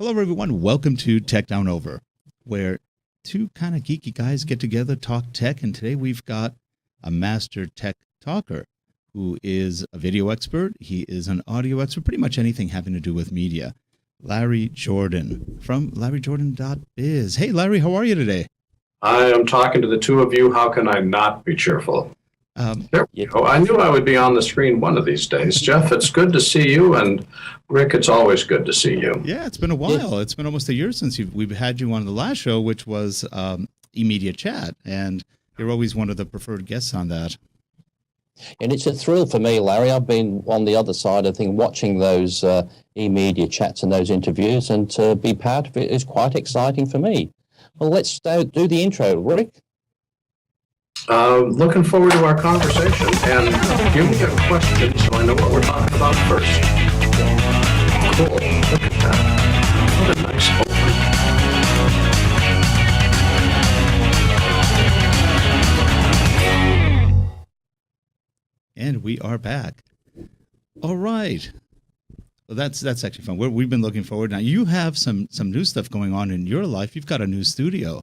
Hello, everyone. Welcome to Tech Down Over, where two kind of geeky guys get together, talk tech, and today we've got a master tech talker who is a video expert. He is an audio expert, pretty much anything having to do with media. Larry Jordan from LarryJordan.biz. Hey, Larry, how are you today? I am talking to the two of you. How can I not be cheerful? There we go. I knew I would be on the screen one of these days. Jeff, it's good to see you, and Rick, it's always good to see you. Yeah, it's been a while. It's been almost a year since we've had you on the last show, which was eMedia Chat, and you're always one of the preferred guests on that. And it's a thrill for me, Larry. I've been on the other side of things, watching those eMedia chats and those interviews, and to be part of it is quite exciting for me. Well, let's do the intro, Rick. Looking forward to our conversation, and give me a question so I know what we're talking about first. Cool. Look at that. What a nice opening. And we are back. All right. Well, that's actually fun. We've been looking forward. Now, you have some new stuff going on in your life. You've got a new studio.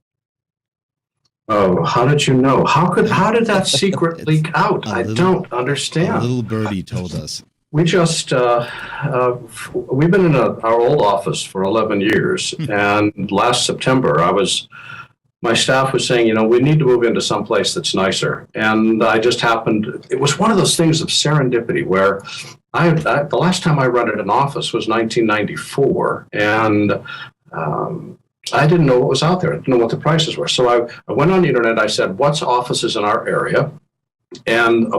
Oh, how did you know? How did that secret leak out? I don't understand. A little birdie told us. We just, we've been in our old office for 11 years. And last September, my staff was saying, we need to move into some place that's nicer. And I just happened, it was one of those things of serendipity where the last time I rented an office was 1994. And, I didn't know what was out there. I didn't know what the prices were. So I went on the internet. I said, what's offices in our area? And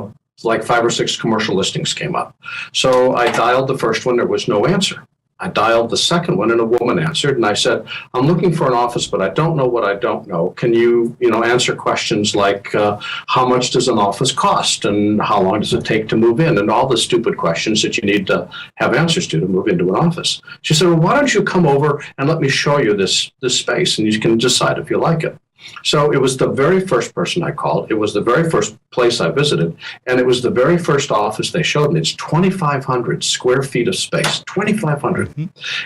like 5 or 6 commercial listings came up. So I dialed the first one. There was no answer. I dialed the second one, and a woman answered. And I said, I'm looking for an office, but I don't know what I don't know. Can you, answer questions like how much does an office cost? And how long does it take to move in? And all the stupid questions that you need to have answers to move into an office. She said, well, why don't you come over and let me show you this space, and you can decide if you like it. So it was the very first person I called. It was the very first place I visited. And it was the very first office they showed me. It's 2,500 square feet of space, 2,500. Mm-hmm.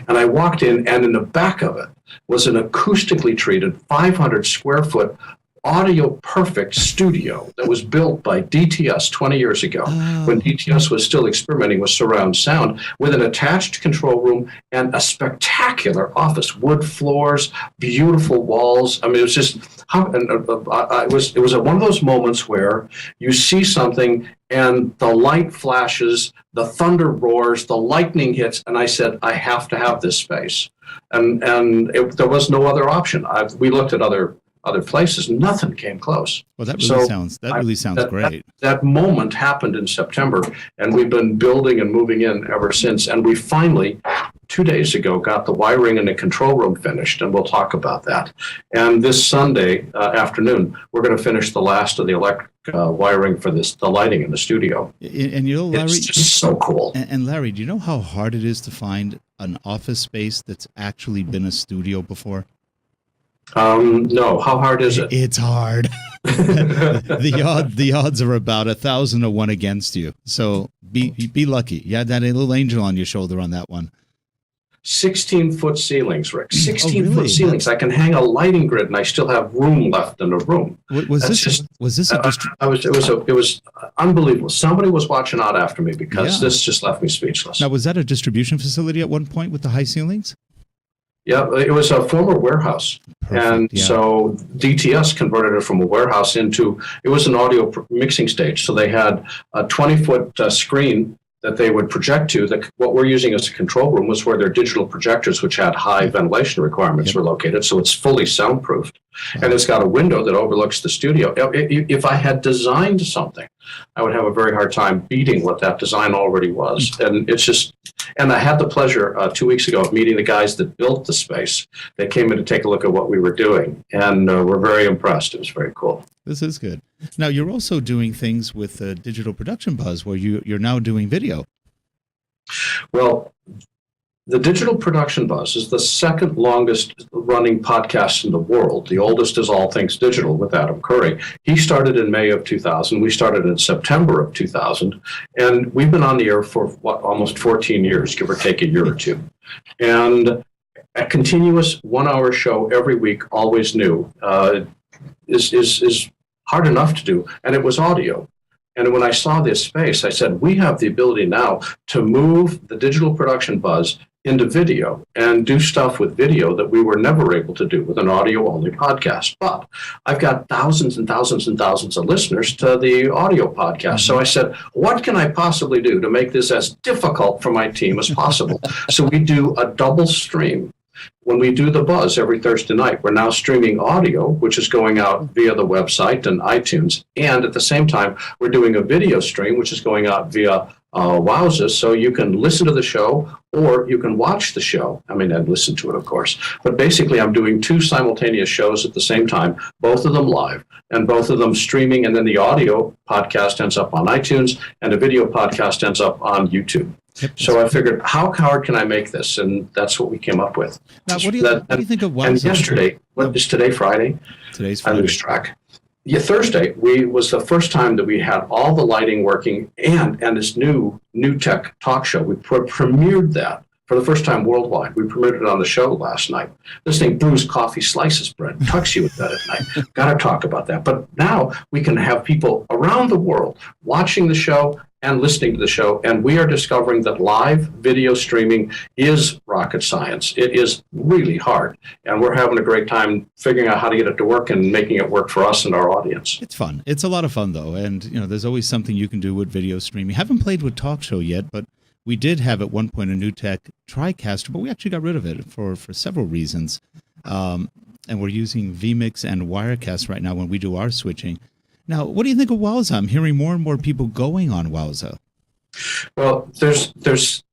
And I walked in, and in the back of it was an acoustically treated 500 square foot audio perfect studio that was built by DTS 20 years ago, when DTS was still experimenting with surround sound, with an attached control room and a spectacular office, wood floors, beautiful walls. I mean, it was just, it was one of those moments where you see something and the light flashes, the thunder roars, the lightning hits, and I said, I have to have this space. And there was no other option. We looked at other places, nothing came close. Well, that really sounds great. That moment happened in September, and we've been building and moving in ever since. And we finally, 2 days ago, got the wiring in the control room finished, and we'll talk about that. And this Sunday afternoon, we're going to finish the last of the electric wiring for the lighting in the studio. And Larry, it's just so cool. And Larry, do you know how hard it is to find an office space that's actually been a studio before? No. How hard is it? It's hard. The odds are about 1,000 to 1 against you. So be lucky. You had that little angel on your shoulder on that one. 16-foot ceilings, Rick. 16-foot ceilings. I can hang a lighting grid, and I still have room left in the room. Was this it was unbelievable. Somebody was watching out after me because this just left me speechless. Now, was that a distribution facility at one point with the high ceilings? Yeah, it was a former warehouse. Perfect, so DTS converted it from a warehouse into, it was an audio mixing stage. So they had a 20-foot screen that they would project to. What we're using as a control room was where their digital projectors, which had high ventilation requirements, were located. So it's fully soundproofed. And it's got a window that overlooks the studio. If I had designed something, I would have a very hard time beating what that design already was. And it's just, and I had the pleasure 2 weeks ago of meeting the guys that built the space. They came in to take a look at what we were doing, and we're very impressed. It was very cool. This is good. Now, you're also doing things with Digital Production Buzz, where you're now doing video. Well, the Digital Production Buzz is the second longest running podcast in the world. The oldest is All Things Digital with Adam Curry. He started in May of 2000. We started in September of 2000. And we've been on the air for almost 14 years, give or take a year or two. And a continuous 1 hour show every week, always new, is hard enough to do. And it was audio. And when I saw this space, I said, we have the ability now to move the digital production buzz into video and do stuff with video that we were never able to do with an audio-only podcast. But I've got thousands and thousands and thousands of listeners to the audio podcast. So I said, what can I possibly do to make this as difficult for my team as possible? So we do a double stream. When we do the buzz every Thursday night, we're now streaming audio, which is going out via the website and iTunes. And at the same time, we're doing a video stream, which is going out via Wowza. So you can listen to the show or you can watch the show. I mean, and listen to it, of course. But basically, I'm doing 2 simultaneous shows at the same time, both of them live and both of them streaming. And then the audio podcast ends up on iTunes and the video podcast ends up on YouTube. Yep. So I figured, how hard can I make this? And that's what we came up with. Now, what do you think of Wowza? And yesterday, what is today, Friday? Today's Friday. I lose track. Yeah, Thursday was the first time that we had all the lighting working and this new tech talk show. We premiered that for the first time worldwide. We premiered it on the show last night. This thing brews coffee, slices bread, tucks you with that at night. Got to talk about that. But now we can have people around the world watching the show and listening to the show. And we are discovering that live video streaming is rocket science. It is really hard. And we're having a great time figuring out how to get it to work and making it work for us and our audience. It's fun. It's a lot of fun, though. And, there's always something you can do with video streaming. Haven't played with Talk Show yet, but we did have at one point a new tech TriCaster, but we actually got rid of it for several reasons. And we're using vMix and Wirecast right now when we do our switching. Now, what do you think of Wowza? I'm hearing more and more people going on Wowza. Well, there's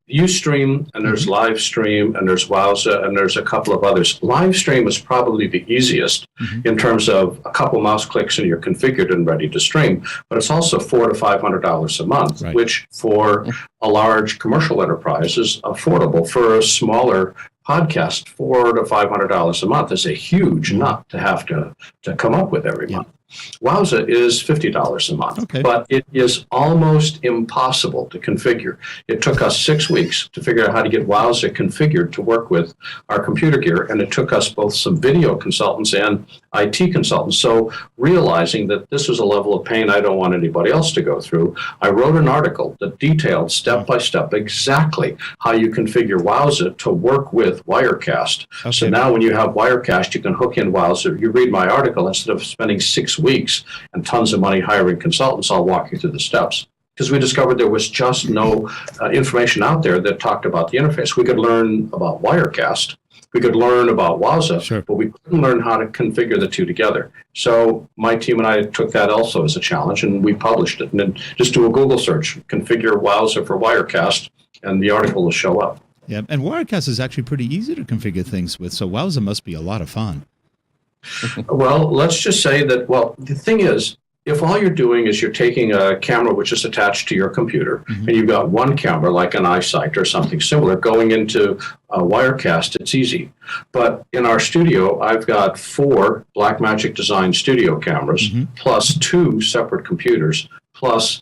Ustream and there's Livestream and there's Wowza and there's a couple of others. Livestream is probably the easiest in terms of a couple mouse clicks and you're configured and ready to stream. But it's also $400 to $500 a month, right, which for a large commercial enterprise is affordable. For a smaller podcast, $400 to $500 a month is a huge nut to have to come up with every month. Wowza is $50 a month, but it is almost impossible to configure. It took us 6 weeks to figure out how to get Wowza configured to work with our computer gear, and it took us both some video consultants and IT consultants. So realizing that this was a level of pain I don't want anybody else to go through, I wrote an article that detailed step by step exactly how you configure Wowza to work with Wirecast. So now when you have Wirecast, you can hook in Wowza. You read my article, instead of spending 6 weeks and tons of money hiring consultants, I'll walk you through the steps. Because we discovered there was just no information out there that talked about the interface. We could learn about Wirecast, we could learn about Wowza, but we couldn't learn how to configure the two together. So my team and I took that also as a challenge, and we published it. And then just do a Google search, configure Wowza for Wirecast, and the article will show up. Yeah, and Wirecast is actually pretty easy to configure things with, so Wowza must be a lot of fun. Well, let's just say that, the thing is, if all you're doing is you're taking a camera which is attached to your computer, and you've got one camera like an iSight or something similar going into a Wirecast, it's easy. But in our studio, I've got 4 Blackmagic Design studio cameras, plus 2 separate computers, plus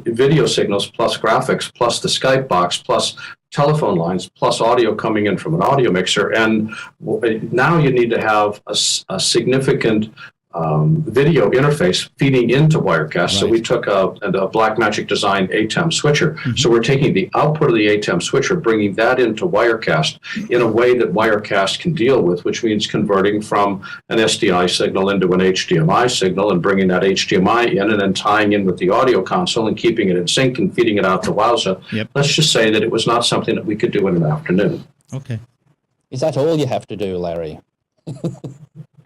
video signals, plus graphics, plus the Skype box, plus telephone lines, plus audio coming in from an audio mixer. And now you need to have a significant video interface feeding into Wirecast. Right. So we took a Blackmagic Design ATEM switcher. So we're taking the output of the ATEM switcher, bringing that into Wirecast in a way that Wirecast can deal with, which means converting from an SDI signal into an HDMI signal and bringing that HDMI in and then tying in with the audio console and keeping it in sync and feeding it out to Wowza. Let's just say that it was not something that we could do in an afternoon. Okay. Is that all you have to do, Larry?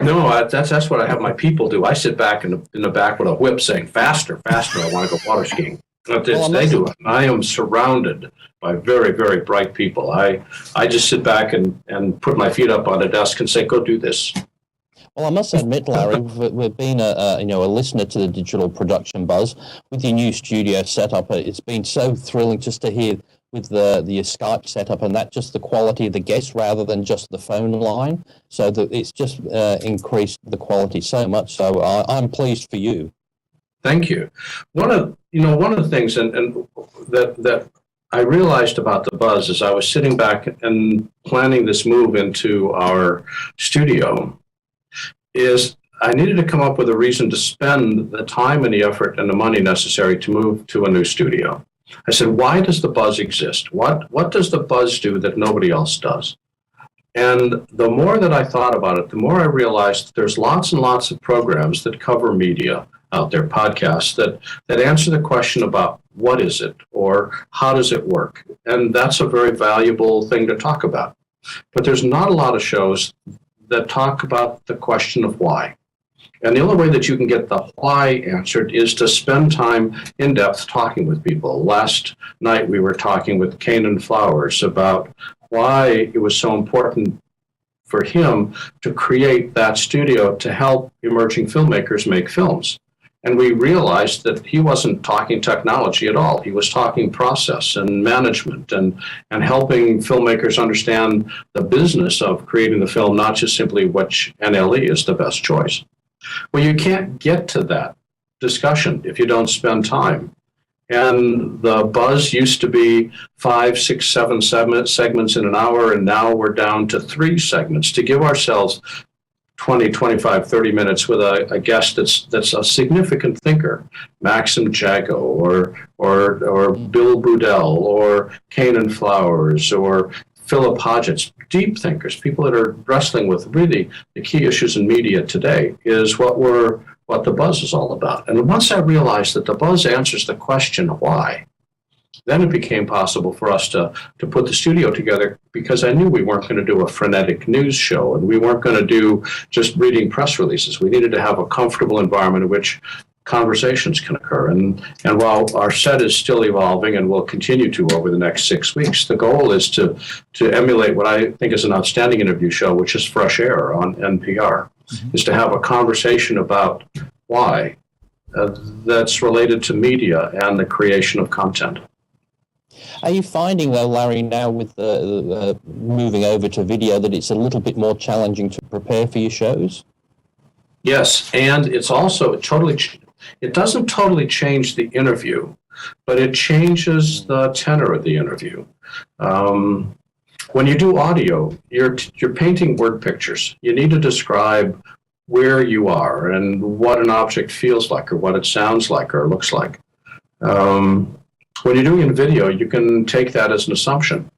No, that's what I have my people do. I sit back in the back with a whip saying, faster, faster, I want to go water skiing. They do it. I am surrounded by very, very bright people. I just sit back and put my feet up on a desk and say, go do this. Well, I must admit, Larry, we've been a listener to the digital production buzz with your new studio setup. It's been so thrilling just to hear with the Skype setup and that just the quality of the guests rather than just the phone line. So that it's just increased the quality so much. So I'm pleased for you. Thank you. One of the things and that I realized about the buzz as I was sitting back and planning this move into our studio is I needed to come up with a reason to spend the time and the effort and the money necessary to move to a new studio. I said, why does the buzz exist? What does the buzz do that nobody else does? And the more that I thought about it, the more I realized that there's lots and lots of programs that cover media out there, podcasts, that answer the question about what is it or how does it work? And that's a very valuable thing to talk about. But there's not a lot of shows that talk about the question of why. And the only way that you can get the why answered is to spend time in depth talking with people. Last night we were talking with Kanan Flowers about why it was so important for him to create that studio to help emerging filmmakers make films. And we realized that he wasn't talking technology at all. He was talking process and management and helping filmmakers understand the business of creating the film, not just simply which NLE is the best choice. Well, you can't get to that discussion if you don't spend time. And the buzz used to be 5, 6, 7 segments in an hour, and now we're down to 3 segments to give ourselves 20, 25, 30 minutes with a guest that's a significant thinker, Maxim Jago or Bill Budell or Kanan Flowers or Philip Hodgetts, deep thinkers, people that are wrestling with really the key issues in media today is what the buzz is all about. And once I realized that the buzz answers the question why, then it became possible for us to put the studio together because I knew we weren't going to do a frenetic news show and we weren't going to do just reading press releases. We needed to have a comfortable environment in which conversations can occur. And while our set is still evolving and will continue to over the next 6 weeks, the goal is to emulate what I think is an outstanding interview show, which is Fresh Air on NPR, is to have a conversation about why that's related to media and the creation of content. Are you finding, though, Larry, now with moving over to video, that it's a little bit more challenging to prepare for your shows? Yes, and it's also it doesn't totally change the interview, but it changes the tenor of the interview. When you do audio, you're painting word pictures. You need to describe where you are and what an object feels like or what it sounds like or looks like. When you're doing in video, you can take that as an assumption.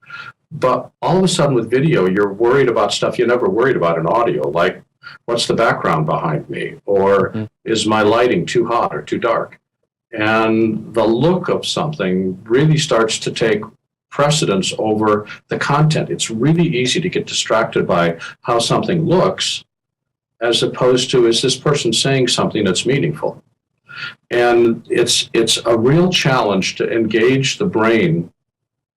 But all of a sudden with video, you're worried about stuff you never worried about in audio, like what's the background behind me? Or is my lighting too hot or too dark? And the look of something really starts to take precedence over the content. It's really easy to get distracted by how something looks as opposed to, is this person saying something that's meaningful? And it's a real challenge to engage the brain,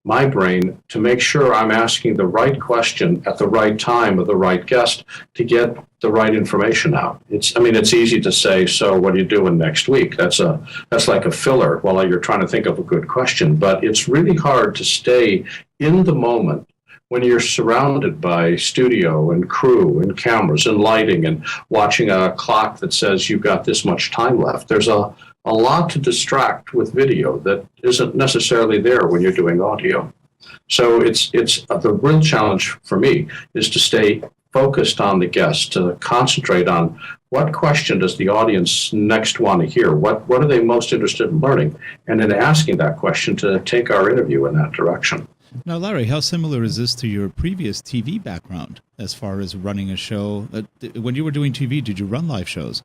my brain, to make sure I'm asking the right question at the right time of the right guest to get the right information out. It's easy to say, so what are you doing next week? That's like a filler while you're trying to think of a good question. But it's really hard to stay in the moment when you're surrounded by studio and crew and cameras and lighting and watching a clock that says you've got this much time left. There's a lot to distract with video that isn't necessarily there when you're doing audio. So it's the real challenge for me is to stay focused on the guest, to concentrate on what question does the audience next want to hear? What are they most interested in learning? And then asking that question to take our interview in that direction. Now, Larry, how similar is this to your previous TV background as far as running a show? When you were doing TV, did you run live shows?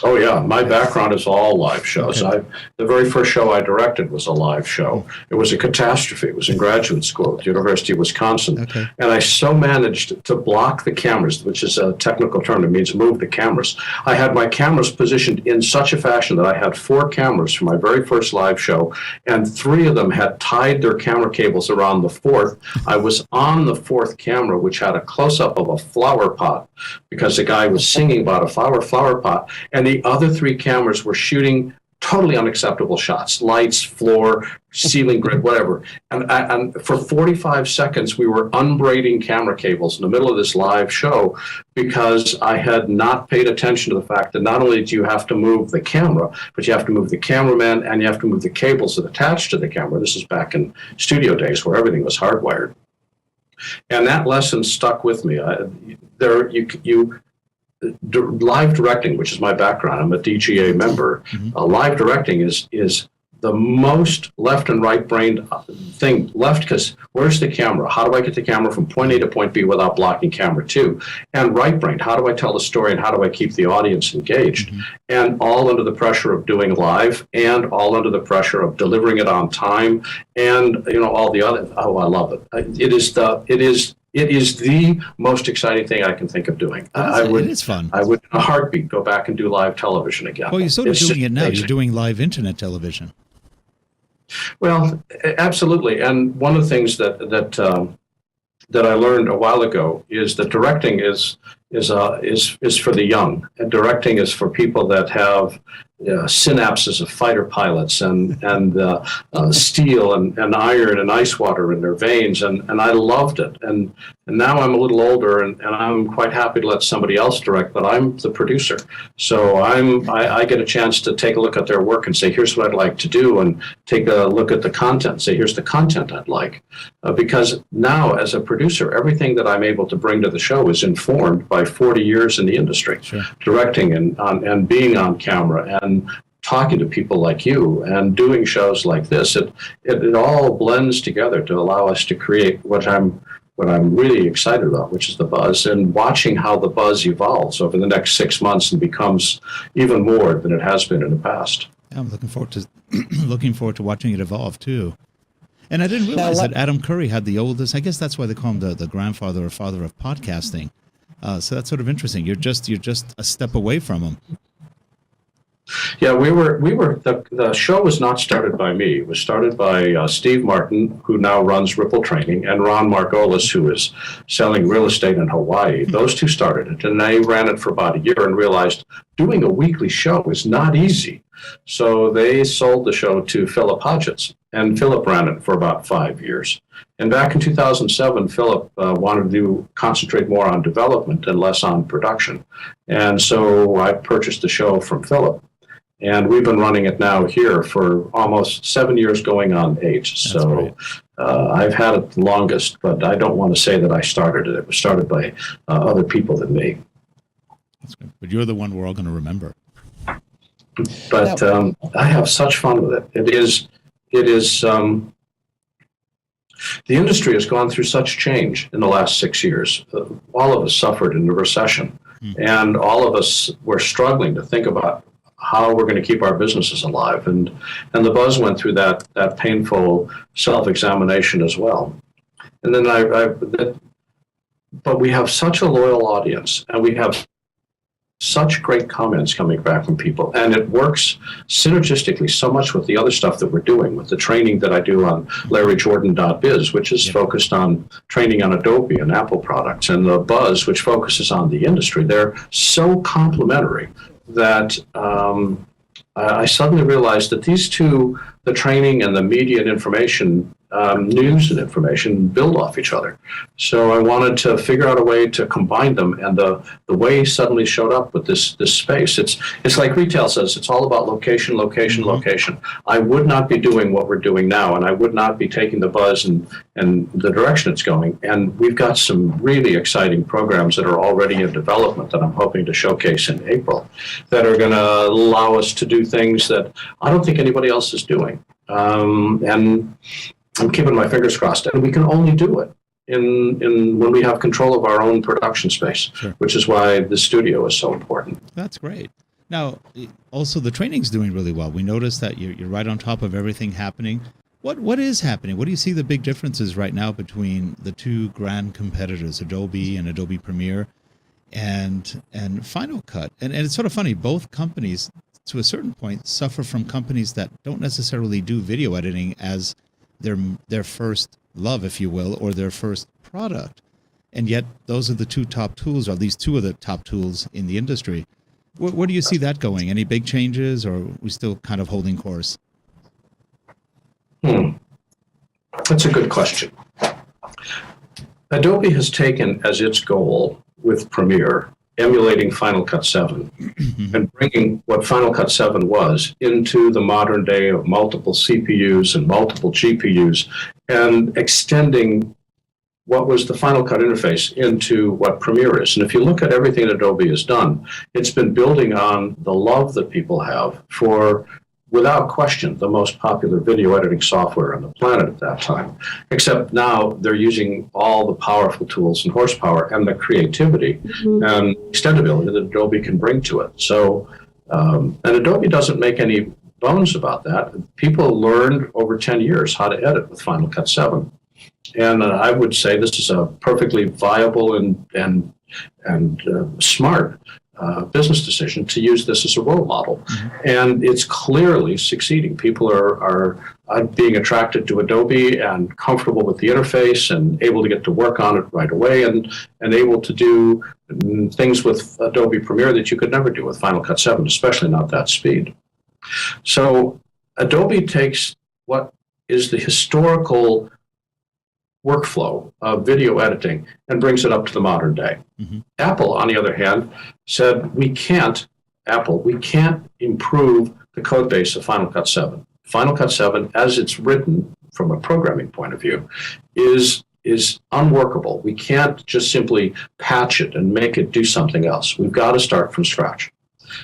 Oh, yeah. My background is all live shows. Okay. The very first show I directed was a live show. It was a catastrophe. It was in graduate school at the University of Wisconsin. Okay. And I so managed to block the cameras, which is a technical term that means move the cameras. I had my cameras positioned in such a fashion that I had 4 cameras for my very first live show, and 3 of them had tied their camera cables around the 4th. I was on the 4th camera, which had a close-up of a flower pot, because the guy was singing about a flower pot, and the other 3 cameras were shooting totally unacceptable shots, lights, floor, ceiling grid, whatever. And for 45 seconds, we were unbraiding camera cables in the middle of this live show because I had not paid attention to the fact that not only do you have to move the camera, but you have to move the cameraman and you have to move the cables that attach to the camera. This is back in studio days where everything was hardwired. And that lesson stuck with me. Live directing, which is my background, I'm a DGA member. Live directing is the most left and right brained thing. Left because where's the camera? How do I get the camera from point A to point B without blocking camera 2? And right brained, how do I tell the story and how do I keep the audience engaged? And all under the pressure of doing live and all under the pressure of delivering it on time and all the other. Oh, I love it. It is the most exciting thing I can think of doing. It is fun. I would, in a heartbeat, go back and do live television again. Well, you're sort of doing it now. Amazing. You're doing live internet television. Well, absolutely. And one of the things that I learned a while ago is that directing is for the young, and directing is for people that have synapses of fighter pilots and steel and iron and ice water in their veins, and I loved it. And now I'm a little older, and I'm quite happy to let somebody else direct, but I'm the producer, so I get a chance to take a look at their work and say, here's what I'd like to do, and take a look at the content, say, here's the content I'd like, because now as a producer, everything that I'm able to bring to the show is informed by 40 years in the industry, Sure. directing and being on camera and talking to people like you and doing shows like this. It all blends together to allow us to create what I'm really excited about, which is the buzz, and watching how the buzz evolves over the next 6 months and becomes even more than it has been in the past. Yeah, I'm looking forward to watching it evolve too. And I didn't realize that Adam Curry had the oldest. I guess that's why they call him the grandfather or father of podcasting. So that's sort of interesting. You're just a step away from him. Yeah, the show was not started by me. It was started by Steve Martin, who now runs Ripple Training, and Ron Margolis, who is selling real estate in Hawaii. Those two started it, and they ran it for about a year and realized doing a weekly show is not easy. So they sold the show to Philip Hodgetts, and Philip ran it for about 5 years. And back in 2007, Philip wanted to concentrate more on development and less on production. And so I purchased the show from Philip. And we've been running it now here for almost 7 years, going on 8. So I've had it the longest, but I don't want to say that I started it. It was started by other people than me. That's good. But you're the one we're all going to remember. But I have such fun with it. It is. The industry has gone through such change in the last 6 years. All of us suffered in the recession, and all of us were struggling to think about how we're going to keep our businesses alive. And the buzz went through that painful self-examination as well. And then but we have such a loyal audience, and we have such great comments coming back from people, and it works synergistically so much with the other stuff that we're doing, with the training that I do on LarryJordan.biz, which is focused on training on Adobe and Apple products, and the Buzz, which focuses on the industry. They're so complementary that I suddenly realized that these two, the training and the media and information, news and information, build off each other. So I wanted to figure out a way to combine them, and the way suddenly showed up with this space. It's like retail says, it's all about location, location, location. I would not be doing what we're doing now, and I would not be taking the buzz and the direction it's going. And we've got some really exciting programs that are already in development that I'm hoping to showcase in April that are going to allow us to do things that I don't think anybody else is doing. And I'm keeping my fingers crossed, and we can only do it in when we have control of our own production space, sure. Which is why the studio is so important. That's great. Now, also the training's doing really well. We noticed that you're right on top of everything happening. What is happening? What do you see the big differences right now between the two grand competitors, Adobe and Adobe Premiere, and Final Cut? And it's sort of funny. Both companies, to a certain point, suffer from companies that don't necessarily do video editing as their first love, if you will, or their first product. And yet those are the two top tools, or at least two of the top tools in the industry. Where do you see that going? Any big changes, or are we still kind of holding course? That's a good question. Adobe has taken as its goal with Premiere emulating Final Cut 7 and bringing what Final Cut 7 was into the modern day of multiple CPUs and multiple GPUs, and extending what was the Final Cut interface into what Premiere is. And if you look at everything that Adobe has done, it's been building on the love that people have for, without question, the most popular video editing software on the planet at that time. Except now they're using all the powerful tools and horsepower and the creativity and extendability that Adobe can bring to it. So, and Adobe doesn't make any bones about that. People learned over 10 years how to edit with Final Cut 7. And I would say this is a perfectly viable and smart business decision to use this as a role model. And it's clearly succeeding. People are being attracted to Adobe and comfortable with the interface and able to get to work on it right away, and able to do things with Adobe Premiere that you could never do with Final Cut 7, especially not that speed. So Adobe takes what is the historical workflow of video editing and brings it up to the modern day. Apple, on the other hand, said we can't improve the code base of Final Cut 7. Final Cut 7, as it's written from a programming point of view, is unworkable. We can't just simply patch it and make it do something else. We've got to start from scratch.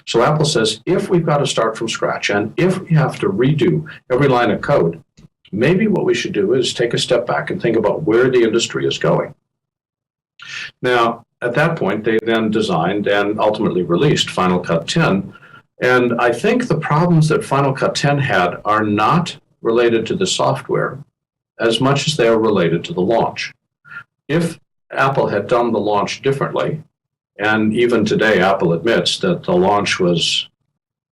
So Apple says, if we've got to start from scratch, and if we have to redo every line of code, maybe what we should do is take a step back and think about where the industry is going. Now, at that point, they then designed and ultimately released Final Cut 10. And I think the problems that Final Cut 10 had are not related to the software as much as they are related to the launch. If Apple had done the launch differently, and even today Apple admits that the launch was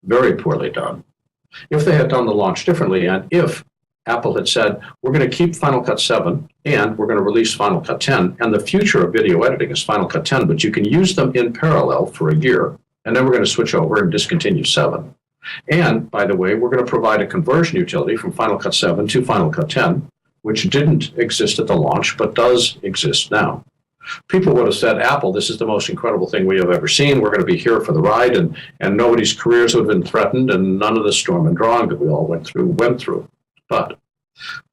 very poorly done, if they had done the launch differently, and if Apple had said, we're going to keep Final Cut 7 and we're going to release Final Cut 10, and the future of video editing is Final Cut 10, but you can use them in parallel for a year, and then we're going to switch over and discontinue 7. And, by the way, we're going to provide a conversion utility from Final Cut 7 to Final Cut 10, which didn't exist at the launch, but does exist now. People would have said, Apple, this is the most incredible thing we have ever seen. We're going to be here for the ride, and nobody's careers would have been threatened, and none of the storm and drag that we all went through. But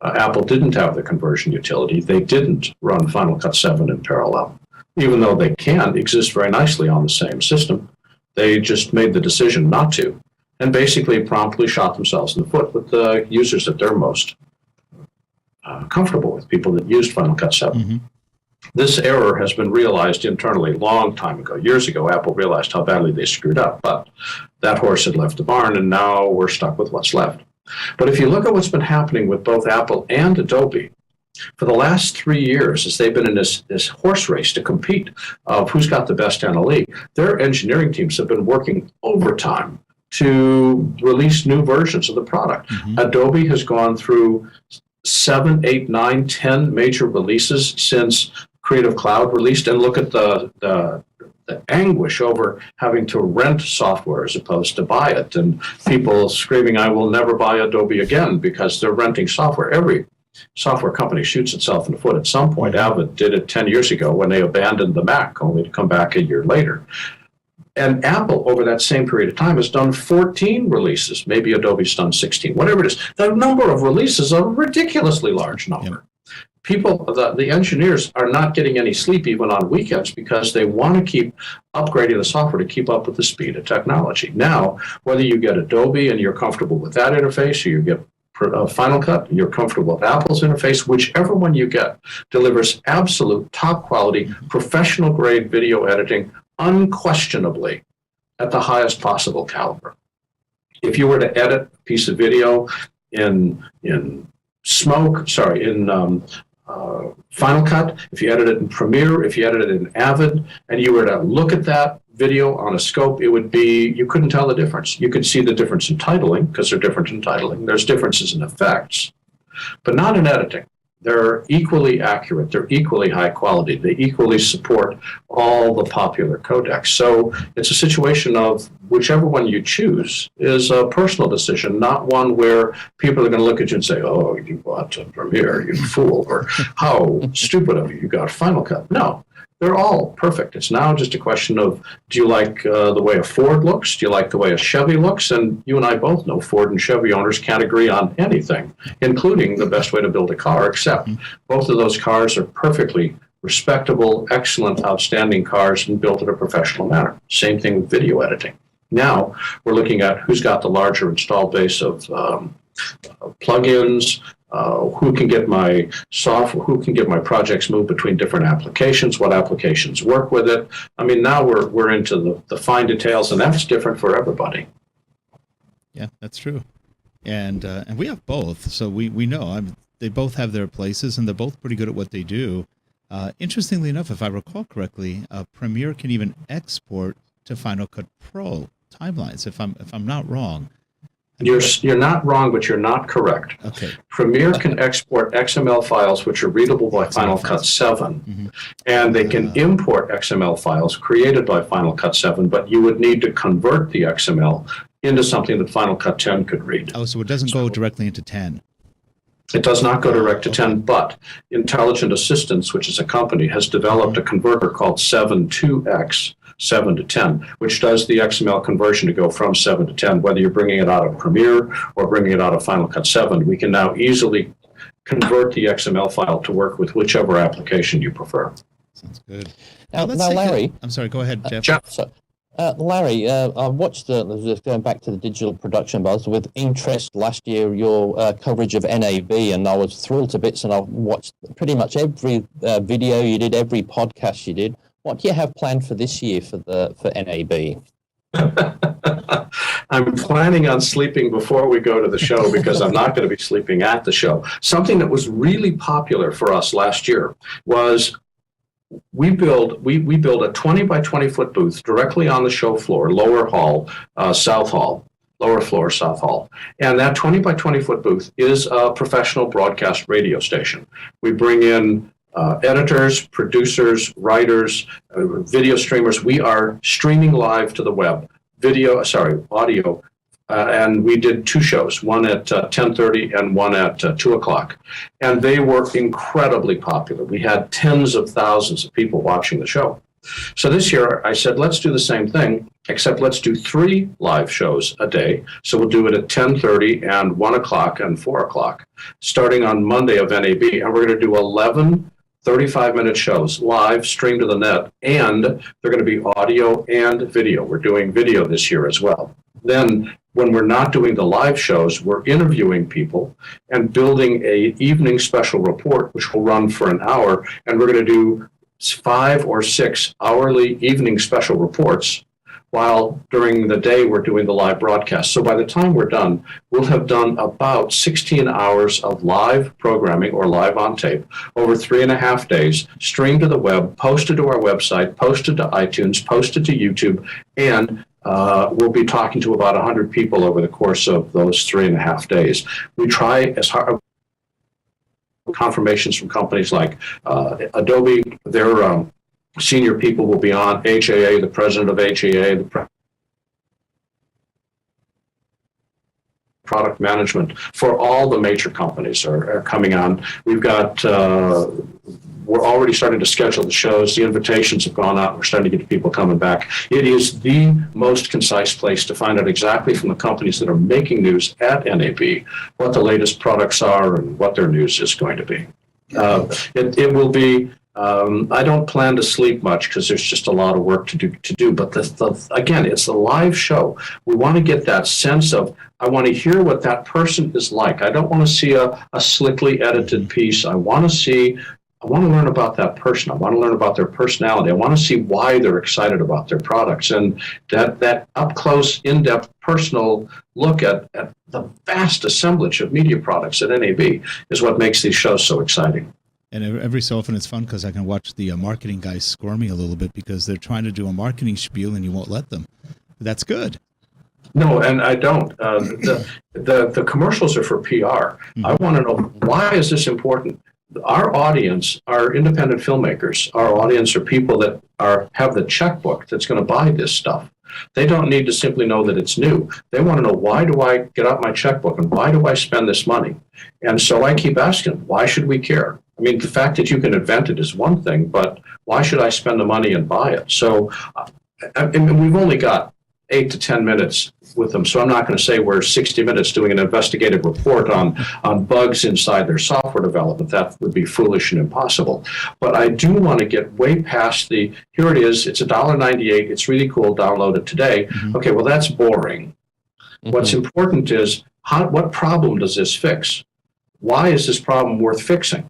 Apple didn't have the conversion utility. They didn't run Final Cut 7 in parallel. Even though they can exist very nicely on the same system, they just made the decision not to, and basically promptly shot themselves in the foot with the users that they're most comfortable with, people that used Final Cut 7. This error has been realized internally a long time ago. Years ago, Apple realized how badly they screwed up, but that horse had left the barn, and now we're stuck with what's left. But if you look at what's been happening with both Apple and Adobe, for the last 3 years, as they've been in this horse race to compete of who's got the best NLE, their engineering teams have been working overtime to release new versions of the product. Adobe has gone through 7, 8, 9, 10 major releases since Creative Cloud released, and look at the anguish over having to rent software as opposed to buy it, and people screaming, I will never buy Adobe again because they're renting software. Every software company shoots itself in the foot at some point. Avid did it 10 years ago when they abandoned the Mac, only to come back a year later. And Apple, over that same period of time, has done 14 releases. Maybe Adobe's done 16, whatever it is. The number of releases is a ridiculously large number. People, the engineers are not getting any sleep even on weekends because they want to keep upgrading the software to keep up with the speed of technology. Now, whether you get Adobe and you're comfortable with that interface, or you get Final Cut, you're comfortable with Apple's interface, whichever one you get delivers absolute top quality, professional grade video editing, unquestionably at the highest possible caliber. If you were to edit a piece of video in Final Cut, if you edit it in Premiere, if you edit it in Avid, and you were to look at that video on a scope, it would be, you couldn't tell the difference. You could see the difference in titling, because they're different in titling. There's differences in effects, but not in editing. They're equally accurate. They're equally high quality. They equally support all the popular codecs. So it's a situation of whichever one you choose is a personal decision, not one where people are going to look at you and say, oh, you bought Premiere, you fool, or how stupid of you, you got Final Cut. No. They're all perfect. It's now just a question of, do you like the way a Ford looks? Do you like the way a Chevy looks? And you and I both know Ford and Chevy owners can't agree on anything, including the best way to build a car, except both of those cars are perfectly respectable, excellent, outstanding cars and built in a professional manner. Same thing with video editing. Now we're looking at who's got the larger installed base of plugins, who can get my software, who can get my projects moved between different applications, what applications work with it. I mean, now we're into the fine details, and that's different for everybody. Yeah, that's true. And we have both, so we know they both have their places, and they're both pretty good at what they do. Interestingly enough, if I recall correctly, Premiere can even export to Final Cut Pro timelines. If I'm not wrong. You're not wrong, but you're not correct. Okay. Premiere can export XML files which are readable by Final Cut 7, and they can import XML files created by Final Cut 7, but you would need to convert the XML into something that Final Cut 10 could read. Oh, so it doesn't go directly into 10. It does not go direct to 10, but Intelligent Assistance, which is a company, has developed a converter called 7.2x, 7 to 10, which does the XML conversion to go from 7 to 10. Whether you're bringing it out of Premiere or bringing it out of Final Cut 7, we can now easily convert the XML file to work with whichever application you prefer. Sounds good. Now Larry. I'm sorry, go ahead, Jeff. Larry, I watched, just going back to the digital production buzz, with interest last year, your coverage of NAB, and I was thrilled to bits, and I watched pretty much every video you did, every podcast you did. What do you have planned for this year for NAB? I'm planning on sleeping before we go to the show because I'm not going to be sleeping at the show. Something that was really popular for us last year was we build a 20 by 20 foot booth directly on the show floor, lower hall, south hall, lower floor, south hall. And that 20 by 20 foot booth is a professional broadcast radio station. We bring in editors, producers, writers, video streamers. We are streaming live to the web, audio. And we did two shows, one at 10:30 and one at 2 o'clock. And they were incredibly popular. We had tens of thousands of people watching the show. So this year I said, let's do the same thing, except let's do 3 live shows a day. So we'll do it at 10:30 and 1 o'clock and 4 o'clock, starting on Monday of NAB. And we're going to do 11 35-minute shows live, streamed to the net, and they're going to be audio and video. We're doing video this year as well. Then when we're not doing the live shows, we're interviewing people and building an evening special report, which will run for an hour. And we're going to do 5 or 6 hourly evening special reports, while during the day we're doing the live broadcast. So by the time we're done, we'll have done about 16 hours of live programming or live on tape over 3.5 days, streamed to the web, posted to our website, posted to iTunes, posted to YouTube, and we'll be talking to about 100 people over the course of those 3.5 days. We try as hard. Confirmations from companies like Adobe, their senior people will be on. HAA, the president of HAA, the product management for all the major companies are coming on. We've got, we're already starting to schedule the shows. The invitations have gone out. We're starting to get people coming back. It is the most concise place to find out exactly from the companies that are making news at NAB what the latest products are and what their news is going to be. It will be. I don't plan to sleep much because there's just a lot of work to do. But again, it's a live show. We want to get that sense of, I want to hear what that person is like. I don't want to see a slickly edited piece. I want to learn about that person. I want to learn about their personality. I want to see why they're excited about their products. And that up-close, in-depth, personal look at the vast assemblage of media products at NAB is what makes these shows so exciting. And every so often it's fun because I can watch the marketing guys squirming a little bit because they're trying to do a marketing spiel and you won't let them. That's good. No, and I don't. The commercials are for PR. I want to know, why is this important? our audience are independent filmmakers. Our audience are people that have the checkbook that's going to buy this stuff. They don't need to simply know that it's new. They want to know, why do I get out my checkbook and why do I spend this money? And so I keep asking, why should we care? I mean, the fact that you can invent it is one thing, but why should I spend the money and buy it? So and we've only got 8 to 10 minutes with them. So I'm not going to say we're 60 minutes doing an investigative report on bugs inside their software development. That would be foolish and impossible. But I do want to get way past here it is, it's $1.98, it's really cool, download it today. Mm-hmm. Okay, well, that's boring. Mm-hmm. What's important is, what problem does this fix? Why is this problem worth fixing?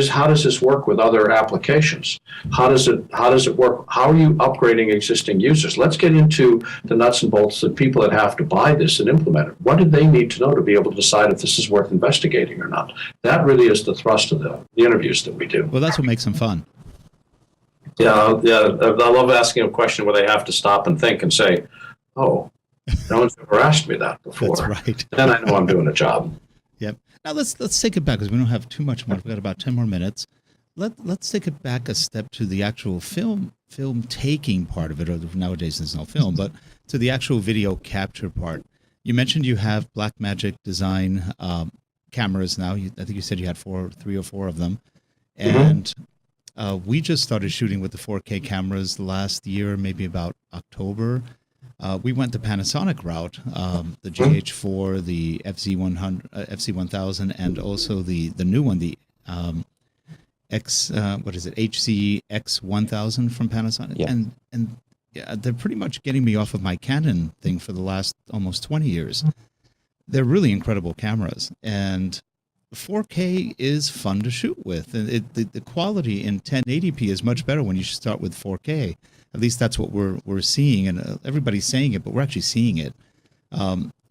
How does this work with other applications? How does it work? How are you upgrading existing users? Let's get into the nuts and bolts of people that have to buy this and implement it. What do they need to know to be able to decide if this is worth investigating or not? That really is the thrust of the interviews that we do. Well, that's what makes them fun. Yeah. I love asking a question where they have to stop and think and say, "Oh, no one's ever asked me that before." That's right. Then I know I'm doing a job. Yep. Now let's take it back, because we don't have too much more. We've got about 10 more minutes. Let's take it back a step to the actual film taking part of it. Or nowadays there's no film, but to the actual video capture part. You mentioned you have Blackmagic Design cameras now. I think you said you had 3 or 4 of them, and we just started shooting with the 4K cameras last year, maybe about October. We went the Panasonic route, the GH4, the FC1000, and also the new one, the HCX1000 from Panasonic. Yeah. And yeah, they're pretty much getting me off of my Canon thing for the last almost 20 years. They're really incredible cameras, and 4K is fun to shoot with. And the quality in 1080p is much better when you start with 4K. At least that's what we're seeing, and everybody's saying it, but we're actually seeing it.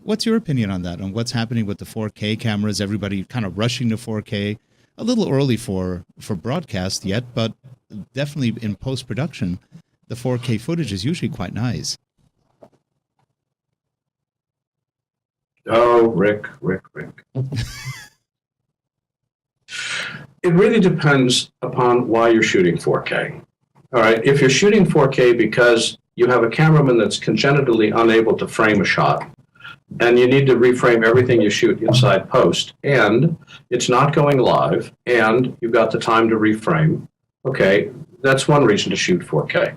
What's your opinion on that, on what's happening with the 4K cameras? Everybody kind of rushing to 4K. A little early for broadcast yet, but definitely in post-production, the 4K footage is usually quite nice. Oh, Rick. It really depends upon why you're shooting 4K. All right, if you're shooting 4K because you have a cameraman that's congenitally unable to frame a shot, and you need to reframe everything you shoot inside post, and it's not going live, and you've got the time to reframe, okay, that's one reason to shoot 4K.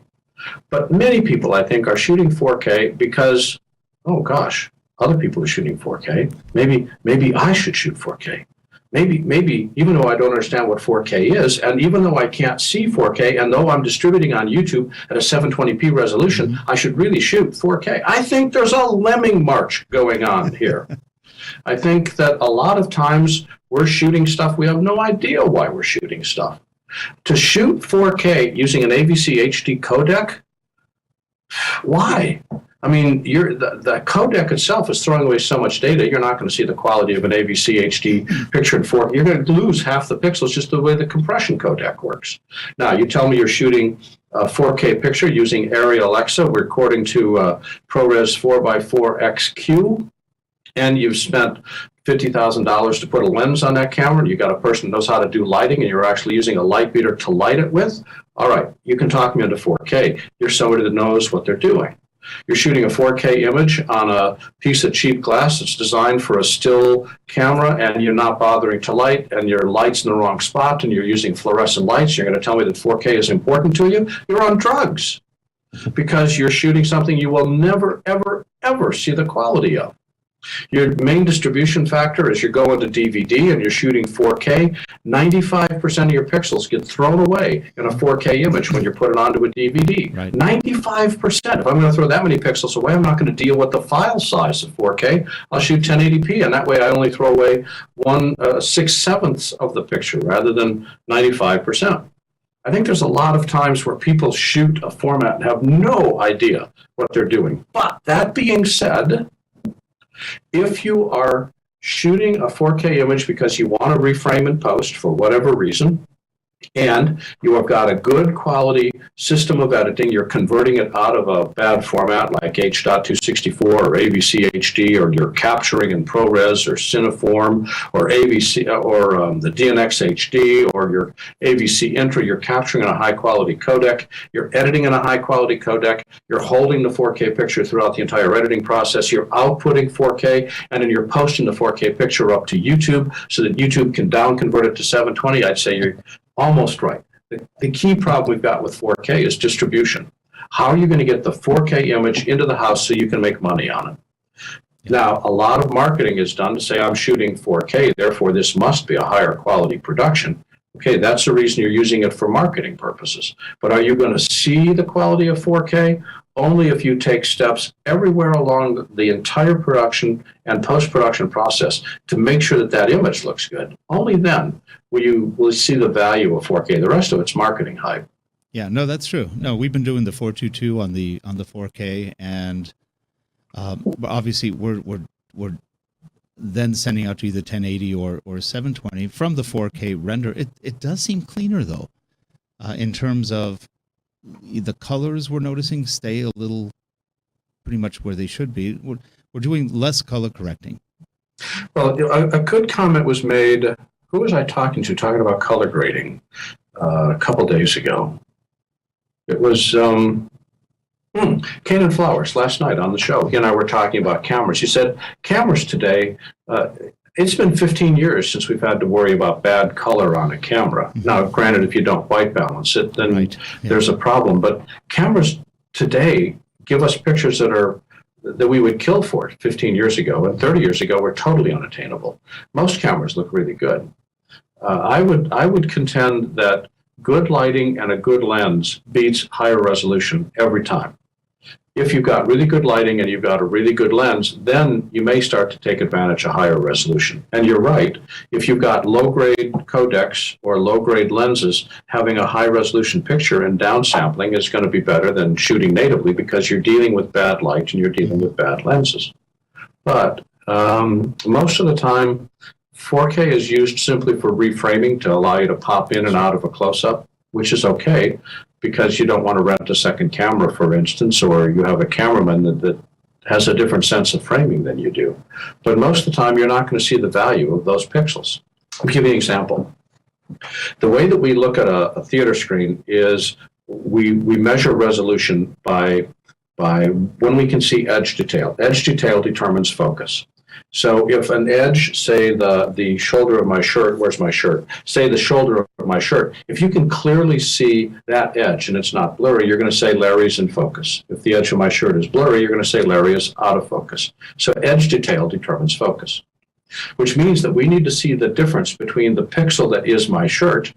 But many people, I think, are shooting 4K because, oh gosh, other people are shooting 4K. Maybe I should shoot 4K. Maybe, even though I don't understand what 4K is, and even though I can't see 4K, and though I'm distributing on YouTube at a 720p resolution, I should really shoot 4K. I think there's a lemming march going on here. I think that a lot of times we're shooting stuff, we have no idea why we're shooting stuff. To shoot 4K using an AVC HD codec, why? I mean, the codec itself is throwing away so much data, you're not going to see the quality of an AVC HD picture in 4K. You're going to lose half the pixels just the way the compression codec works. Now, you tell me you're shooting a 4K picture using Arri Alexa, recording to ProRes 4x4XQ, and you've spent $50,000 to put a lens on that camera, and you got a person who knows how to do lighting, and you're actually using a light meter to light it with. All right, you can talk me into 4K. You're somebody that knows what they're doing. You're shooting a 4K image on a piece of cheap glass that's designed for a still camera, and you're not bothering to light, and your light's in the wrong spot, and you're using fluorescent lights. You're going to tell me that 4K is important to you? You're on drugs, because you're shooting something you will never, ever, ever see the quality of. Your main distribution factor is you're going to DVD and you're shooting 4K. 95% of your pixels get thrown away in a 4K image when you put it onto a DVD. Right. 95%. If I'm going to throw that many pixels away, I'm not going to deal with the file size of 4K. I'll shoot 1080p, and that way I only throw away 6/7 of the picture rather than 95%. I think there's a lot of times where people shoot a format and have no idea what they're doing. But that being said, if you are shooting a 4K image because you want to reframe in post for whatever reason, and you have got a good quality system of editing. You're converting it out of a bad format like H.264 or AVC HD, or you're capturing in ProRes or Cineform or AVC or the DNX HD or your AVC Intro. You're capturing in a high quality codec. You're editing in a high quality codec. You're holding the 4K picture throughout the entire editing process. You're outputting 4K, and then you're posting the 4K picture up to YouTube so that YouTube can down convert it to 720. I'd say you're almost right. The key problem we've got with 4K is distribution. How are you going to get the 4K image into the house so you can make money on it? Now, a lot of marketing is done to say, I'm shooting 4K, therefore this must be a higher quality production. Okay, that's the reason you're using it for marketing purposes. But are you going to see the quality of 4K? Only if you take steps everywhere along the entire production and post-production process to make sure that that image looks good. Only then will see the value of 4K. The rest of it's marketing hype. Yeah, no, that's true. No, we've been doing the 422 on the 4K, and obviously we're then sending out to either 1080 or 720 from the 4K render. It does seem cleaner though, in terms of the colors we're noticing stay a little pretty much where they should be. We're doing less color correcting. Well, a good comment was made. Who was I talking to talking about color grading a couple days ago? It was Kanan Flowers last night on the show. He and I were talking about cameras. He said, cameras today, it's been 15 years since we've had to worry about bad color on a camera. Mm-hmm. Now, granted, if you don't white balance it, then right. Yeah. There's a problem. But cameras today give us pictures that we would kill for 15 years ago, and 30 years ago were totally unattainable. Most cameras look really good. I would contend that good lighting and a good lens beats higher resolution every time. If you've got really good lighting and you've got a really good lens, then you may start to take advantage of higher resolution. And you're right, if you've got low-grade codecs or low-grade lenses, having a high-resolution picture and downsampling is going to be better than shooting natively because you're dealing with bad light and you're dealing with bad lenses. But most of the time, 4K is used simply for reframing to allow you to pop in and out of a close-up, which is okay, because you don't want to rent a second camera, for instance, or you have a cameraman that has a different sense of framing than you do. But most of the time, you're not going to see the value of those pixels. I'll give you an example. The way that we look at a theater screen is we measure resolution by when we can see edge detail. Edge detail determines focus. So if an edge, say the shoulder of my shirt, where's my shirt? Say the shoulder of my shirt. If you can clearly see that edge and it's not blurry, you're going to say Larry's in focus. If the edge of my shirt is blurry, you're going to say Larry is out of focus. So edge detail determines focus, which means that we need to see the difference between the pixel that is my shirt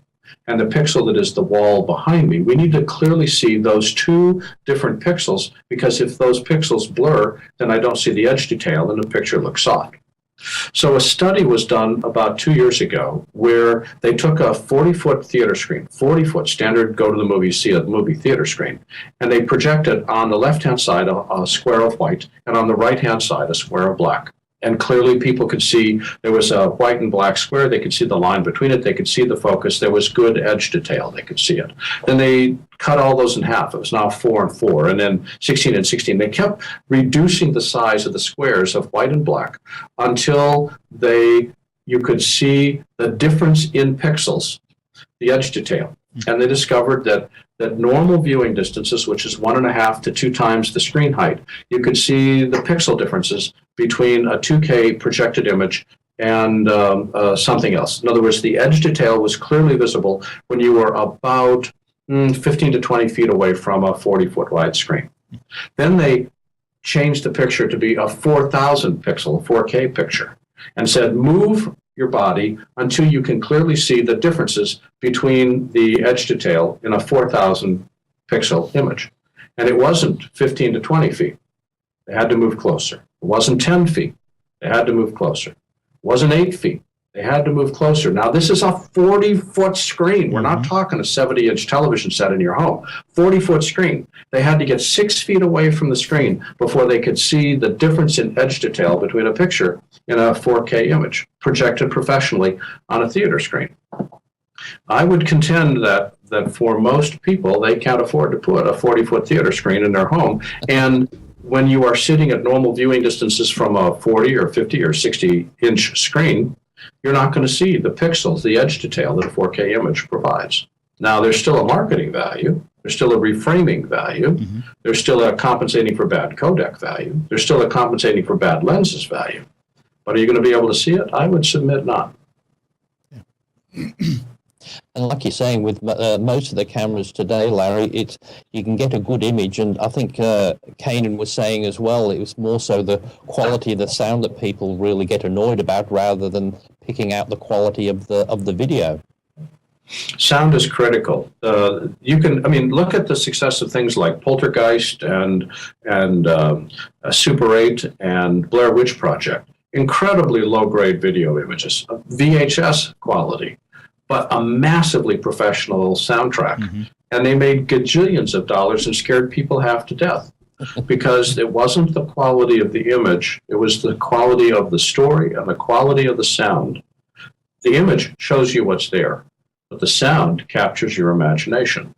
and the pixel that is the wall behind me. We need to clearly see those two different pixels, because if those pixels blur, then I don't see the edge detail and the picture looks soft. So a study was done about 2 years ago where they took a 40-foot theater screen, 40-foot standard go to the movie, see a movie theater screen, and they projected on the left-hand side a square of white and on the right-hand side a square of black. And clearly people could see there was a white and black square. They could see the line between it. They could see the focus. There was good edge detail. They could see it. Then they cut all those in half. It was now 4 and 4, and then 16 and 16. They kept reducing the size of the squares of white and black until you could see the difference in pixels, the edge detail. And they discovered that normal viewing distances, which is 1.5 to 2 times the screen height, you could see the pixel differences between a 2K projected image and something else. In other words, the edge detail was clearly visible when you were about 15 to 20 feet away from a 40-foot wide screen. Then they changed the picture to be a 4,000 pixel 4K picture and said, move your body until you can clearly see the differences between the edge detail in a 4,000 pixel image. And it wasn't 15 to 20 feet. They had to move closer. It wasn't 10 feet. They had to move closer. It wasn't 8 feet. They had to move closer. Now, this is a 40-foot screen. We're not talking a 70-inch television set in your home. 40-foot screen. They had to get 6 feet away from the screen before they could see the difference in edge detail between a picture and a 4K image projected professionally on a theater screen. I would contend that for most people, they can't afford to put a 40-foot theater screen in their home. And when you are sitting at normal viewing distances from a 40 or 50 or 60-inch screen, you're not going to see the pixels, the edge detail that a 4K image provides. Now, there's still a marketing value. There's still a reframing value. Mm-hmm. There's still a compensating for bad codec value. There's still a compensating for bad lenses value. But are you going to be able to see it? I would submit not. Yeah. And like you're saying, with most of the cameras today, Larry, you can get a good image. And I think Kanan was saying as well, it was more so the quality of the sound that people really get annoyed about rather than picking out the quality of the video. Sound is critical. Look at the success of things like Poltergeist and Super 8 and Blair Witch Project. Incredibly low-grade video images, VHS quality, but a massively professional soundtrack. Mm-hmm. And they made gajillions of dollars and scared people half to death because it wasn't the quality of the image, it was the quality of the story and the quality of the sound. The image shows you what's there, but the sound captures your imagination.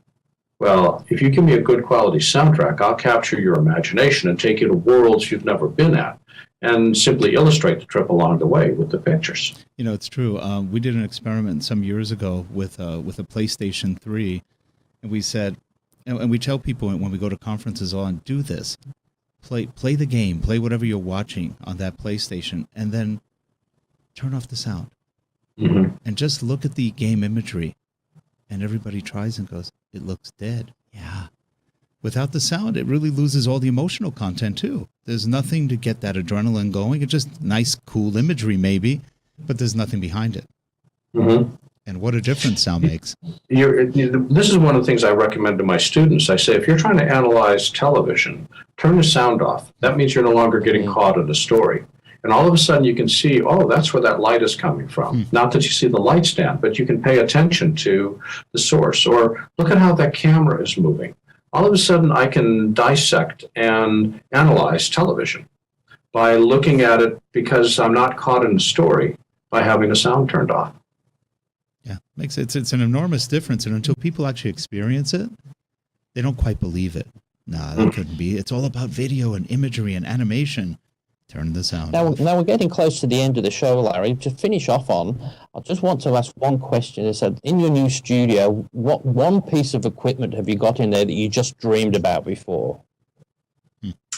Well, if you give me a good quality soundtrack, I'll capture your imagination and take you to worlds you've never been at, and simply illustrate the trip along the way with the pictures. You know, it's true. We did an experiment some years ago with a PlayStation 3, and we said, and we tell people when we go to conferences on, do this. Play the game, play whatever you're watching on that PlayStation, and then turn off the sound. Mm-hmm. And just look at the game imagery. And everybody tries and goes, it looks dead. Yeah. Without the sound, it really loses all the emotional content, too. There's nothing to get that adrenaline going. It's just nice, cool imagery, maybe, but there's nothing behind it. Mm-hmm. And what a difference sound makes. This is one of the things I recommend to my students. I say, if you're trying to analyze television, turn the sound off. That means you're no longer getting caught in the story. And all of a sudden you can see, oh, that's where that light is coming from. Not that you see the light stand, but you can pay attention to the source. Or look at how that camera is moving. All of a sudden, I can dissect and analyze television by looking at it because I'm not caught in the story by having the sound turned off. Yeah, it's an enormous difference, and until people actually experience it, they don't quite believe it. Nah, that couldn't be. It's all about video and imagery and animation. Turn the sound off. Now we're getting close to the end of the show, Larry. To finish off on, I just want to ask one question. It said, in your new studio, what one piece of equipment have you got in there that you just dreamed about before?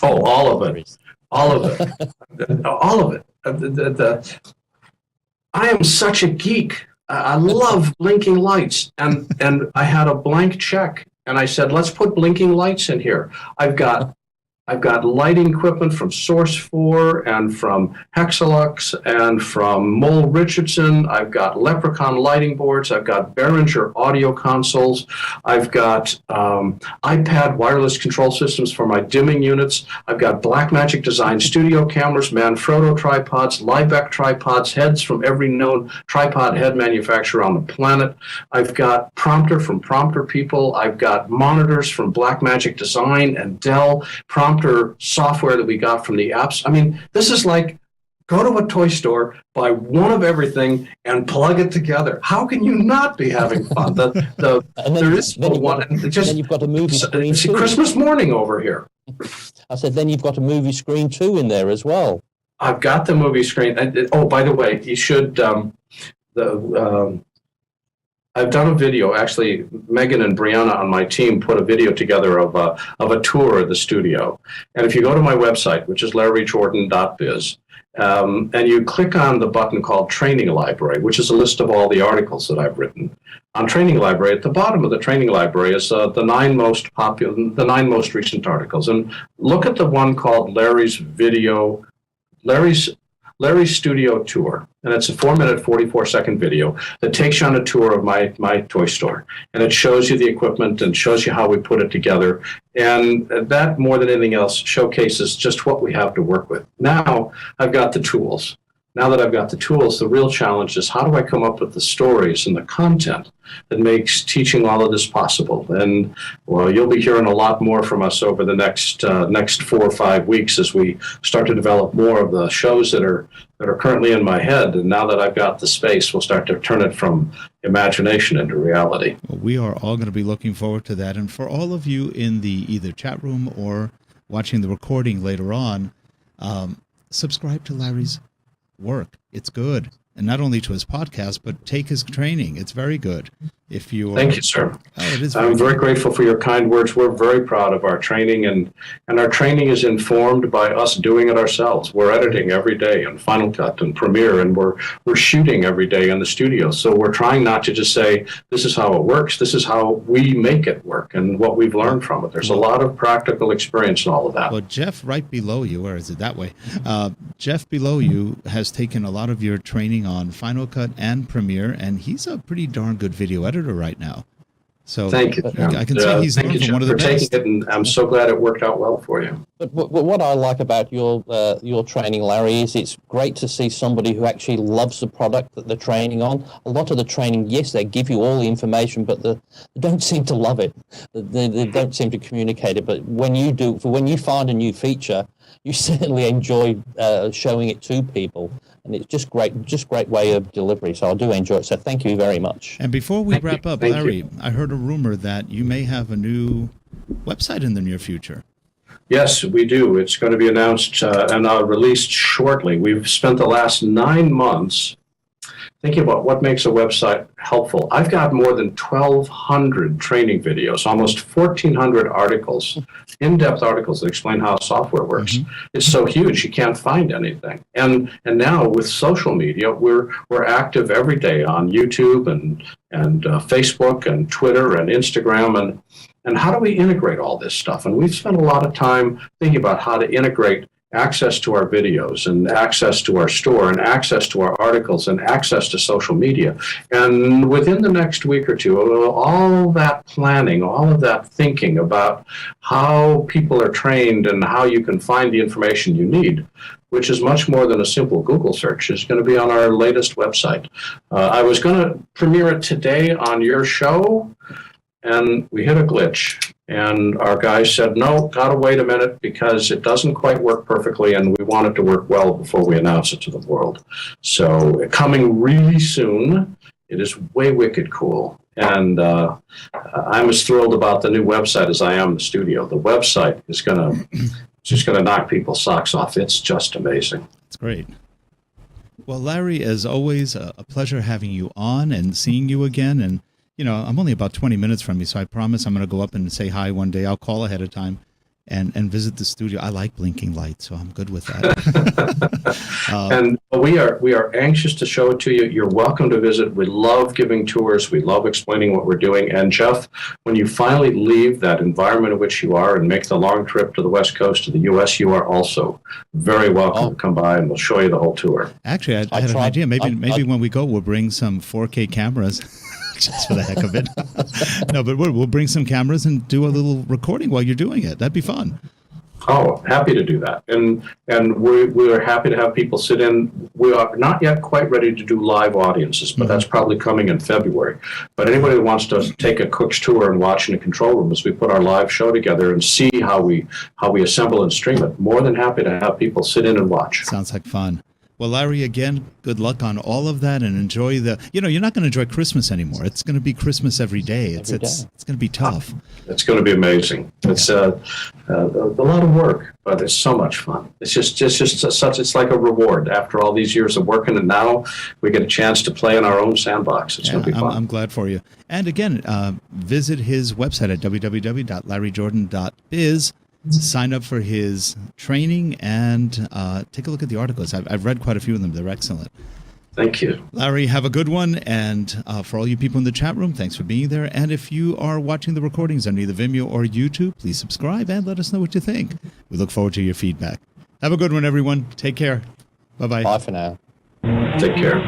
Oh, all of it. All of it. All of it. I am such a geek. I love blinking lights. And I had a blank check, and I said, let's put blinking lights in here. I've got lighting equipment from Source 4 and from Hexalux and from Mole Richardson. I've got Leprechaun lighting boards. I've got Behringer audio consoles. I've got iPad wireless control systems for my dimming units. I've got Blackmagic Design studio cameras, Manfrotto tripods, Liebeck tripods, heads from every known tripod head manufacturer on the planet. I've got Prompter from Prompter People. I've got monitors from Blackmagic Design and Dell. Prompter software that we got from the apps. I mean, this is like go to a toy store, buy one of everything, and plug it together. How can you not be having fun? Then you've got a movie screen it's too. Christmas morning over here. I said, then you've got a movie screen too in there as well. I've got the movie screen. Oh, by the way, you should. I've done a video. Actually, Megan and Brianna on my team put a video together of a tour of the studio. And if you go to my website, which is larryjordan.biz, and you click on the button called Training Library, which is a list of all the articles that I've written. On Training Library, at the bottom of the Training Library is the nine most recent articles. And look at the one called Larry's Studio Tour, and it's a 4-minute, 44-second video that takes you on a tour of my toy store, and it shows you the equipment and shows you how we put it together, and that, more than anything else, showcases just what we have to work with. Now, I've got the tools. now that I've got the tools, the real challenge is how do I come up with the stories and the content that makes teaching all of this possible? And well, you'll be hearing a lot more from us over the next 4 or 5 weeks as we start to develop more of the shows that are currently in my head. And now that I've got the space, we'll start to turn it from imagination into reality. Well, we are all going to be looking forward to that. And for all of you in the either chat room or watching the recording later on, subscribe to Larry's work. It's good. And not only to his podcast, but take his training. It's very good. If you are, Thank you, sir. Oh, it is I'm very grateful for your kind words. We're very proud of our training, and our training is informed by us doing it ourselves. We're editing every day in Final Cut and Premiere, and we're shooting every day in the studio. So we're trying not to just say, this is how it works. This is how we make it work and what we've learned from it. There's a lot of practical experience in all of that. Well, Jeff, right below you, or is it that way? Jeff below you has taken a lot of your training on Final Cut and Premiere, and he's a pretty darn good video editor right now. So thank you. I can say he's learned from one of the best. Taking it, and I'm so glad it worked out well for you. But what I like about your training, Larry, is it's great to see somebody who actually loves the product that they're training on. A lot of the training, yes, they give you all the information, but they don't seem to love it. They don't seem to communicate it. But when you find a new feature, you certainly enjoy showing it to people. And it's just great way of delivery. So I do enjoy it. So thank you very much. And before we wrap up, Larry, I heard a rumor that you may have a new website in the near future. Yes, we do. It's going to be announced and released shortly. We've spent the last 9 months thinking about what makes a website helpful. I've got more than 1,200 training videos, almost 1,400 articles, in-depth articles that explain how software works. Mm-hmm. It's so huge you can't find anything. And now with social media, we're active every day on YouTube and Facebook and Twitter and Instagram. And how do we integrate all this stuff? And we've spent a lot of time thinking about how to integrate access to our videos and access to our store and access to our articles and access to social media. And within the next week or two, all that planning, all of that thinking about how people are trained and how you can find the information you need, which is much more than a simple Google search, is going to be on our latest website. I was going to premiere it today on your show, and we hit a glitch. And our guys said, no, gotta wait a minute because it doesn't quite work perfectly and we want it to work well before we announce it to the world. So coming really soon, it is way wicked cool. And I'm as thrilled about the new website as I am the studio. The website is just gonna knock people's socks off. It's just amazing. It's great. Well, Larry, as always, a pleasure having you on and seeing you again. And you know, I'm only about 20 minutes from you, so I promise I'm going to go up and say hi one day. I'll call ahead of time and visit the studio. I like blinking lights, so I'm good with that. And we are anxious to show it to you. You're welcome to visit. We love giving tours. We love explaining what we're doing. And Jeff, when you finally leave that environment in which you are and make the long trip to the West Coast of the U.S., you are also very welcome to come by, and we'll show you the whole tour. Actually, I had an idea. Maybe when we go, we'll bring some 4K cameras. Just for the heck of it. No, but we'll bring some cameras and do a little recording while you're doing it. That'd be fun. Oh, happy to do that. And we're happy to have people sit in. We are not yet quite ready to do live audiences, but that's probably coming in February. But anybody that wants to take a cook's tour and watch in a control room as we put our live show together and see how we assemble and stream it, more than happy to have people sit in and watch. Sounds like fun. Well, Larry, again, good luck on all of that and enjoy you're not going to enjoy Christmas anymore. It's going to be Christmas every day. It's going to be tough. It's going to be amazing. It's a lot of work, but it's so much fun. It's just it's like a reward after all these years of working, and now we get a chance to play in our own sandbox. It's going to be fun. I'm glad for you. And again, visit his website at www.larryjordan.biz. Sign up for his training and take a look at the articles. I've read quite a few of them. They're excellent. Thank you. Larry, have a good one. And for all you people in the chat room, thanks for being there. And if you are watching the recordings on either Vimeo or YouTube, please subscribe and let us know what you think. We look forward to your feedback. Have a good one, everyone. Take care. Bye-bye. Bye for now. Take care.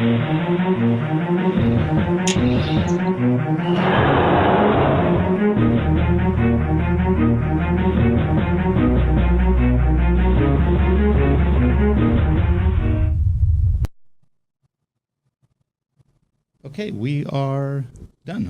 Okay, we are done.